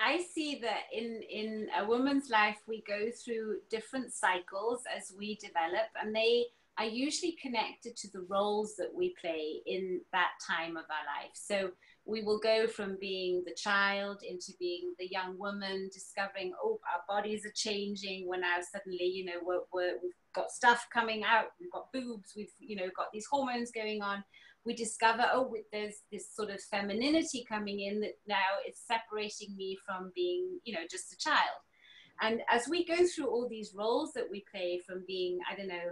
I see that in a woman's life, we go through different cycles as we develop, and they are usually connected to the roles that we play in that time of our life. So we will go from being the child into being the young woman, discovering, oh, our bodies are changing. We're now suddenly, you know, we've got stuff coming out, we've got boobs, we've, you know, got these hormones going on. We discover, oh, there's this sort of femininity coming in that now it's separating me from being, you know, just a child. And as we go through all these roles that we play, from being, I don't know,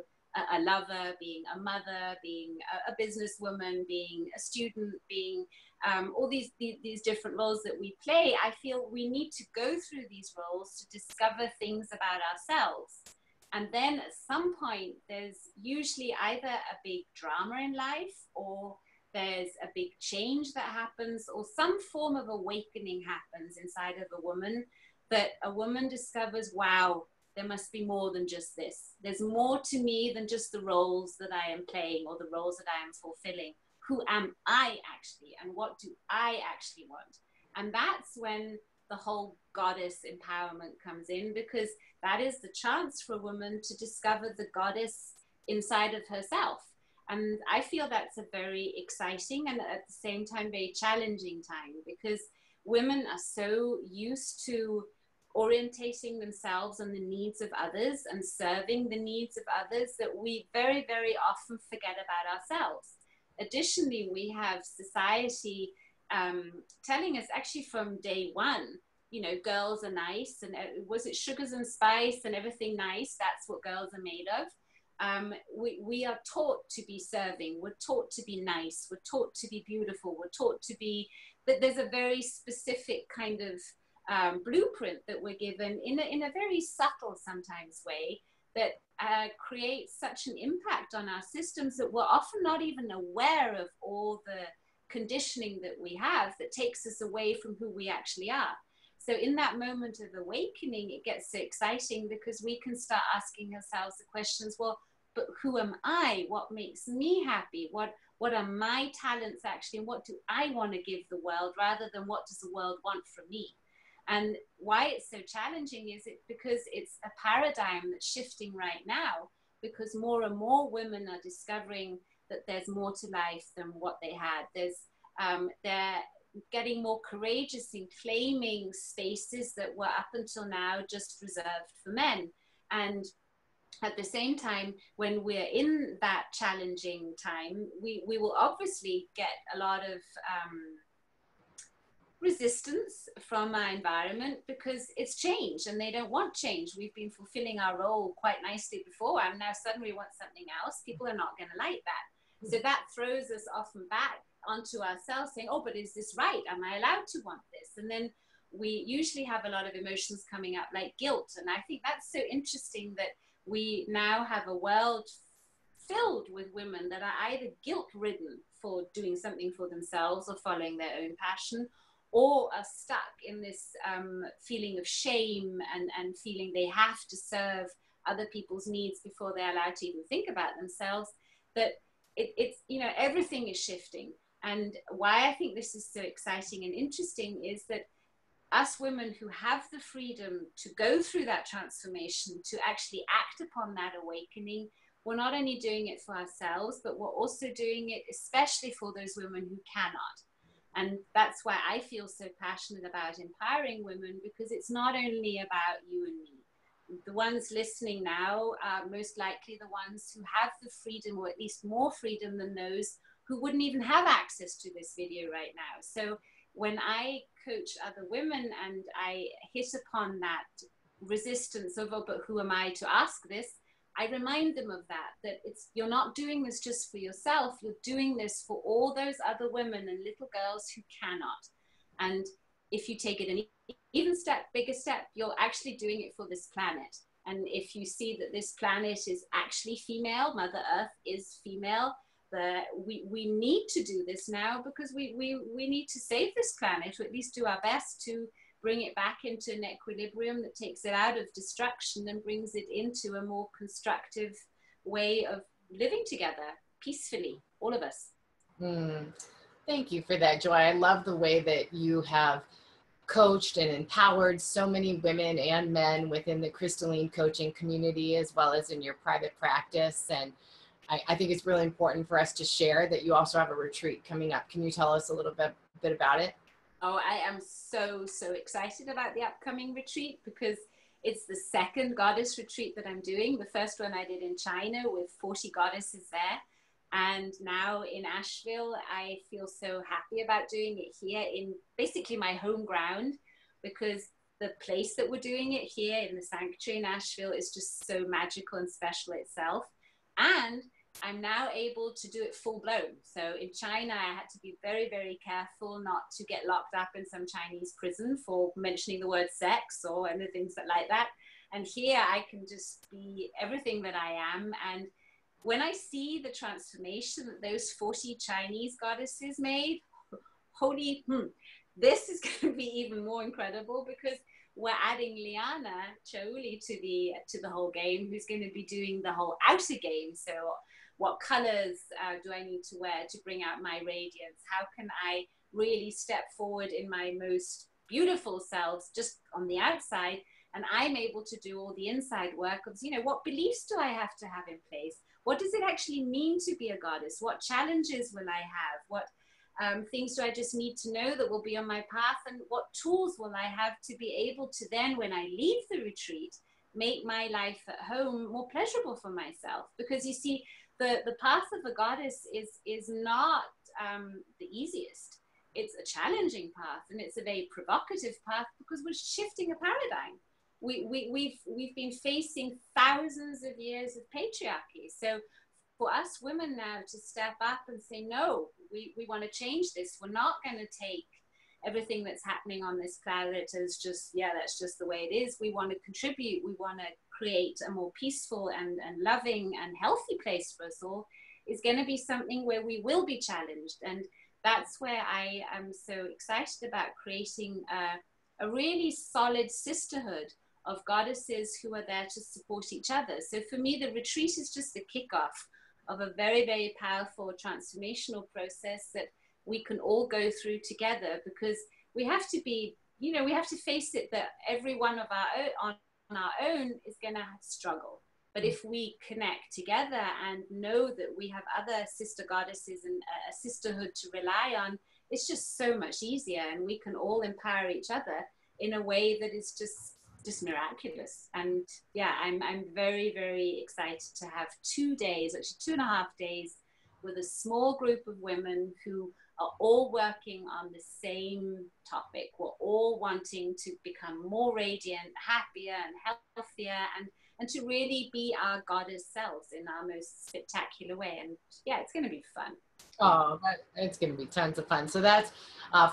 a lover, being a mother, being a businesswoman, being a student, being all these different roles that we play, I feel we need to go through these roles to discover things about ourselves. And then at some point, there's usually either a big drama in life, or there's a big change that happens, or some form of awakening happens inside of a woman, that a woman discovers, wow, there must be more than just this. There's more to me than just the roles that I am playing or the roles that I am fulfilling. Who am I actually, and what do I actually want? And that's when the whole goddess empowerment comes in, because that is the chance for a woman to discover the goddess inside of herself. And I feel that's a very exciting and at the same time very challenging time, because women are so used to orientating themselves on the needs of others and serving the needs of others that we very, very often forget about ourselves. Additionally, we have society telling us actually from day one, you know, girls are nice, and was it sugars and spice and everything nice? That's what girls are made of. We are taught to be serving, we're taught to be nice, we're taught to be beautiful, we're taught to be, that there's a very specific kind of blueprint that we're given in a very subtle sometimes way that creates such an impact on our systems that we're often not even aware of all the conditioning that we have that takes us away from who we actually are. So in that moment of awakening, it gets so exciting because we can start asking ourselves the questions, well, but who am I? What makes me happy? What are my talents actually? And what do I want to give the world, rather than what does the world want from me? And why it's so challenging is it because it's a paradigm that's shifting right now, because more and more women are discovering that there's more to life than what they had. They're getting more courageous in claiming spaces that were up until now just reserved for men. And at the same time, when we're in that challenging time, we will obviously get a lot of resistance from our environment, because it's change and they don't want change. We've been fulfilling our role quite nicely before, and now suddenly we want something else. People are not going to like that. So that throws us often back onto ourselves, saying, oh, but is this right? Am I allowed to want this? And then we usually have a lot of emotions coming up, like guilt. And I think that's so interesting that we now have a world filled with women that are either guilt-ridden for doing something for themselves or following their own passion, or are stuck in this feeling of shame and feeling they have to serve other people's needs before they're allowed to even think about themselves. That it's, you know, everything is shifting. And why I think this is so exciting and interesting is that us women who have the freedom to go through that transformation, to actually act upon that awakening, we're not only doing it for ourselves, but we're also doing it especially for those women who cannot. And that's why I feel so passionate about empowering women, because it's not only about you and me. The ones listening now are most likely the ones who have the freedom, or at least more freedom than those who wouldn't even have access to this video right now. So when I coach other women and I hit upon that resistance of, oh, but who am I to ask this? I remind them of that it's, you're not doing this just for yourself, you're doing this for all those other women and little girls who cannot. And if you take it an even step, bigger step, you're actually doing it for this planet. And if you see that this planet is actually female, Mother Earth is female, we need to do this now, because we need to save this planet, or at least do our best to bring it back into an equilibrium that takes it out of destruction and brings it into a more constructive way of living together peacefully, all of us. Thank you for that, Joy. I love the way that you have coached and empowered so many women and men within the crystalline coaching community, as well as in your private practice. And I think it's really important for us to share that you also have a retreat coming up. Can you tell us a little bit about it? Oh, I am so, so excited about the upcoming retreat because it's the second goddess retreat that I'm doing. The first one I did in China with 40 goddesses there. And now in Asheville, I feel so happy about doing it here in basically my home ground, because the place that we're doing it here in the sanctuary in Asheville is just so magical and special itself. And I'm now able to do it full blown. So in China, I had to be very, very careful not to get locked up in some Chinese prison for mentioning the word sex or anything like that. And here I can just be everything that I am. And when I see the transformation that those 40 Chinese goddesses made, holy, this is going to be even more incredible, because we're adding Liana Chauli to the whole game, who's going to be doing the whole outer game. So what colors do I need to wear to bring out my radiance? How can I really step forward in my most beautiful selves just on the outside? And I'm able to do all the inside work of, what beliefs do I have to have in place? What does it actually mean to be a goddess? What challenges will I have? What things do I just need to know that will be on my path? And what tools will I have to be able to then, when I leave the retreat, make my life at home more pleasurable for myself? Because you see, the path of a goddess is not the easiest. It's a challenging path, and it's a very provocative path, because we're shifting a paradigm. We've been facing thousands of years of patriarchy. So for us women now to step up and say, no, we want to change this. We're not going to take everything that's happening on this planet as just, yeah, that's just the way it is. We want to contribute. We want to create a more peaceful and loving and healthy place for us all, is going to be something where we will be challenged. And that's where I am so excited about creating a really solid sisterhood of goddesses who are there to support each other. So for me, the retreat is just the kickoff of a very, very powerful transformational process that we can all go through together, because we have to be, we have to face it that every one of our own is going to struggle. But if we connect together and know that we have other sister goddesses and a sisterhood to rely on, it's just so much easier, and we can all empower each other in a way that is just miraculous. And yeah, I'm very, very excited to have 2 days, actually 2.5 days, with a small group of women who are all working on the same topic. We're all wanting to become more radiant, happier and healthier, and to really be our goddess selves in our most spectacular way. And yeah, it's going to be fun. Oh, it's going to be tons of fun. So that's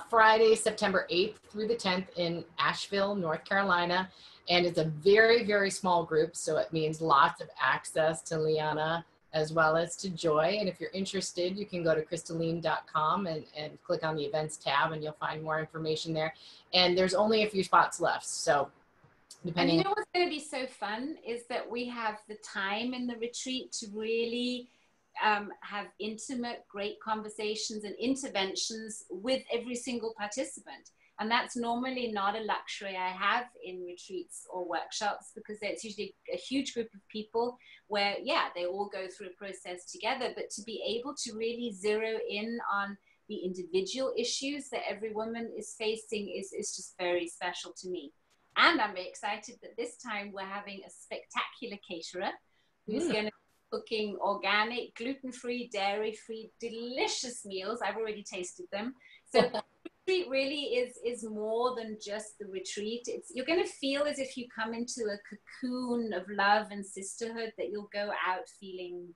Friday, September 8th through the 10th in Asheville, North Carolina. And it's a very, very small group. So it means lots of access to Liana as well as to Joy. And if you're interested, you can go to crystalline.com and click on the events tab, and you'll find more information there. And there's only a few spots left. So depending. And what's going to be so fun is that we have the time in the retreat to really have intimate, great conversations and interventions with every single participant. And that's normally not a luxury I have in retreats or workshops, because it's usually a huge group of people where, yeah, they all go through a process together. But to be able to really zero in on the individual issues that every woman is facing is just very special to me. And I'm very excited that this time we're having a spectacular caterer who's going to cooking organic, gluten-free, dairy-free, delicious meals. I've already tasted them. So the retreat really is more than just the retreat. You're going to feel as if you come into a cocoon of love and sisterhood, that you'll go out feeling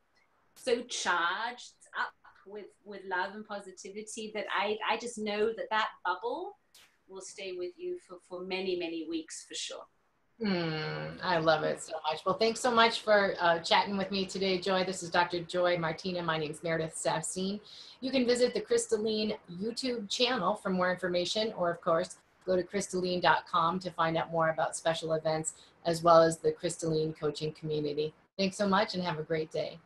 so charged up with love and positivity, that I just know that bubble will stay with you for many, many weeks for sure. I love it so much. Well, thanks so much for chatting with me today, Joy. This is Dr. Joy Martina. My name is Meredith Savcine. You can visit the Crystalline YouTube channel for more information, or of course, go to crystalline.com to find out more about special events, as well as the Crystalline coaching community. Thanks so much and have a great day.